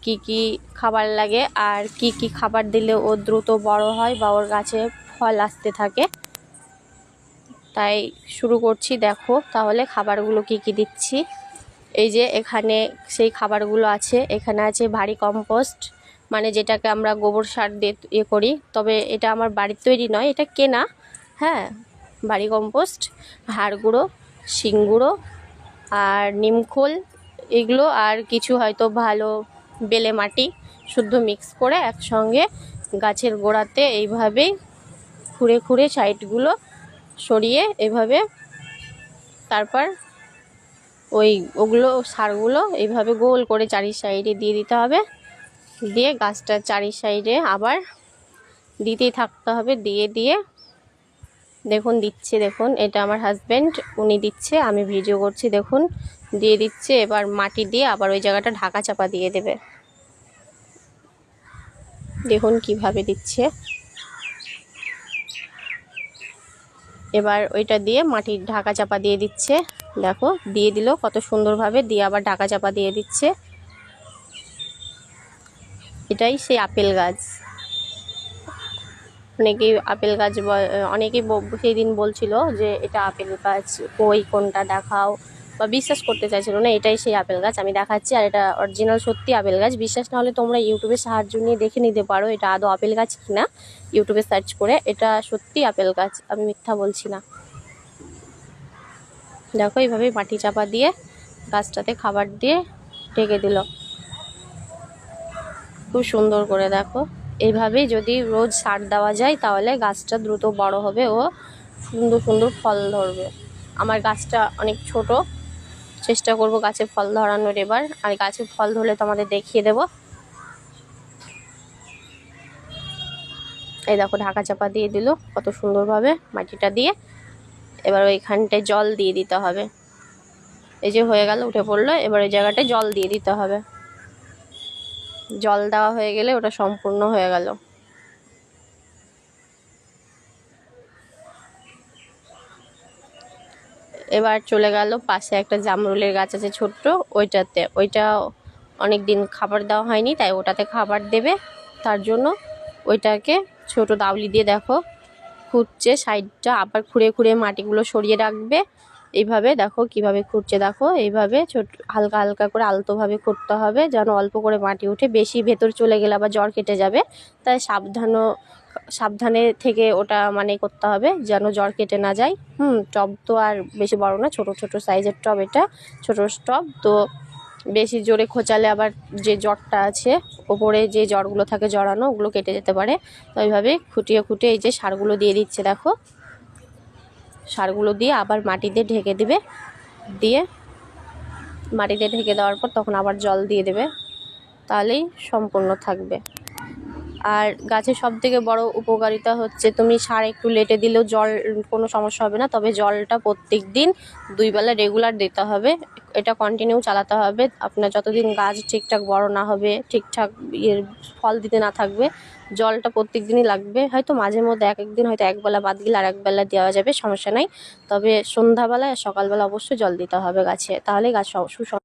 কি কি খাবার লাগে আর কি কি খাবার দিলে ও দ্রুত বড় হয় বা ওর গাছে ফল আসতে থাকে। তাই শুরু করছি, দেখো তাহলে খাবারগুলো কি কি দিচ্ছি। এই যে এখানে সেই খাবারগুলো আছে। এখানে আছে ভারী কম্পোস্ট, মানে যেটাকে আমরা গোবর সার দিয়ে করি, তবে এটা আমার বাড়ির তৈরি নয়, এটা কেনা। হ্যাঁ, ভারী কম্পোস্ট, হাড় গুঁড়ো, শিং গুঁড়ো আর নিমখোল, এগুলো আর কিছু হয়তো ভালো বেলে মাটি শুদ্ধ মিক্স করে একসঙ্গে গাছের গোড়াতে এইভাবেই খুঁড়ে খুঁড়ে সাইডগুলো সরিয়ে এভাবে, তারপর ওগুলো সারগুলো এইভাবে গোল করে চারি সাইডে দিয়ে দিতে হবে। দিয়ে গাছটার চারি সাইডে আবার দিতেই থাকতে হবে। দিয়ে দেখুন দিচ্ছে, দেখুন এটা আমার হাজব্যান্ড, উনি দিচ্ছে, আমি ভিডিও করছি। দেখুন দিয়ে দিচ্ছে। এবার মাটি দিয়ে আবার ওই জায়গাটা ঢাকা চাপা দিয়ে দেবে। দেখুন কিভাবে দিচ্ছে। এবার ওইটা দিয়ে মাটির ঢাকা চাপা দিয়ে দিচ্ছে। দেখো দিয়ে দিল কত সুন্দরভাবে, দিয়ে আবার ঢাকা চাপা দিয়ে দিচ্ছে। এটাই সেই আপেল গাছ। অনেকেই আপেল গাছ অনেকেই সেই দিন বলছিল যে এটা আপেল গাছ, কোনটা দেখাও, বা বিশ্বাস করতে চাইছিল না। এটাই সেই আপেল গাছ, আমি দেখাচ্ছি। আর এটা অরিজিনাল সত্যি আপেল গাছ। বিশ্বাস না হলে তোমরা ইউটিউবে সাহায্য নিয়ে দেখে নিতে পারো এটা আদৌ আপেল গাছ কিনা, ইউটিউবে সার্চ করে। এটা সত্যি আপেল গাছ, আমি মিথ্যা বলছি না। দেখো এইভাবে মাটি চাপা দিয়ে গাছটাতে খাবার দিয়ে ঢেকে দিল খুব সুন্দর করে। দেখো এইভাবেই যদি রোজ সার দেওয়া যায় তাহলে গাছটা দ্রুত বড় হবে ও সুন্দর সুন্দর ফল ধরবে। আমার গাছটা অনেক ছোট, চেষ্টা করব গাছে ফল ধরানোর এবার। আর গাছে ফল ধরলে তোমাদের দেখিয়ে দেব। এই দেখো ঢাকা চাপা দিয়ে দিল কত সুন্দরভাবে মাটিটা দিয়ে। এবার ওইখানটায় জল দিয়ে দিতে হবে। এই যে হয়ে গেল, উঠে পড়লো। এবার ওই জায়গাটায় জল দিয়ে দিতে হবে। জল দেওয়া হয়ে গেলে ওটা সম্পূর্ণ হয়ে গেল। এবার চলে গেল পাশে একটা জামরুলের গাছ আছে ছোট্ট, ওইটাতে। ওইটা অনেক দিন খাবার দেওয়া হয়নি, তাই ওটাতে খাবার দেবে। তার জন্য ওইটাকে ছোট দাউলি দিয়ে দেখো খুঁড়ছে সাইডটা, আবার খুঁড়ে খুঁড়ে মাটিগুলো সরিয়ে রাখবে। এইভাবে দেখো কিভাবে খুঁড়ছে, দেখো এইভাবে ছোট হালকা হালকা করে আলতোভাবে খুঁড়তে হবে যেন অল্প করে মাটি উঠে। বেশি ভেতর চলে গেলে আবার জড় কেটে যাবে, তাই সাবধানে থেকে ওটা মানে করতে হবে যেন জড় কেটে না যায়। টব তো আর বেশি বড় না, ছোট ছোট সাইজের টব, এটা ছোট টব তো। বেশি জোরে খোঁচালে আবার যে জড়টা আছে ওপরে যে জড়গুলো থাকে জড়ানো, ওগুলো কেটে যেতে পারে। তো এইভাবে খুঁটিয়ে খুঁটিয়ে এই যে সারগুলো দিয়ে দিচ্ছে। দেখো সারগুলো দিয়ে আবার মাটি দিয়ে ঢেকে দিবে। দিয়ে মাটিতে ঢেকে দেওয়ার পর তখন আবার জল দিয়ে দেবে, তাহলেই সম্পূর্ণ থাকবে। আর গাছের সবথেকে বড় উপকারিতা হচ্ছে তুমি সার একটু লেটে দিলেও জল কোনো সমস্যা হবে না, তবে জলটা প্রত্যেক দিন 2 বেলা রেগুলার দিতে হবে। এটা কন্টিনিউ চালাতে হবে আপনার যতদিন গাছ ঠিকঠাক বড় না হবে, ঠিকঠাক ফল দিতে না থাকবে। জলটা প্রত্যেক দিনই লাগবে। হয়তো মাঝে মধ্যে এক একদিন হয়তো একবেলা বাদ গেলে আর একবেলা দেওয়া যাবে, সমস্যা নাই। তবে সন্ধ্যাবেলায় আর সকালবেলা অবশ্যই জল দিতে হবে গাছে, তাহলে গাছ